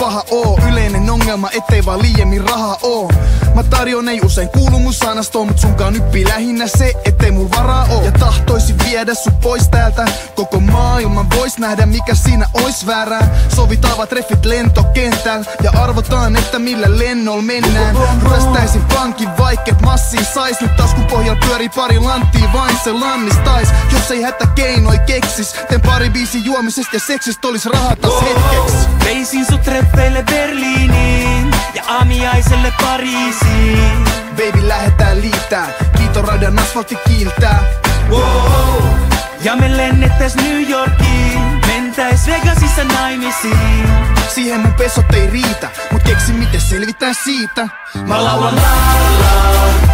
paha oo. Yleinen ongelma, ettei vaan liiemmin rahaa oo. Mä tarjon ei usein kuulu mun sanastoon, mut sunkaan nyppii lähinnä se, ettei mul varaa oo. Ja tahtoisin viedä sut pois täältä, koko maailman vois nähdä mikä siinä ois väärää. Sovitaan treffit lentokentällä ja arvotaan, että millä lennolla mennään. Ryöstäisin pankin vaikket massiin sais. Nyt taskun pohjalla pyörii pari lanttia, vain se lannistais. Jos ei hätä keinoi keksis, teen pari biisin juomisesta ja seksistä olis rahaa taas hetkeks. Veisin sut treffeille Berliiniin ja aamiaiselle Pariisiin. Baby lähetään liitää, kiitoradan asfaltti kiiltää. Wow. Ja me lennettäis New Yorkiin, mentäis Vegasissa naimisiin. Siihen mun pesot ei riitä, mut keksi miten selvitään siitä. Mä laulan la la.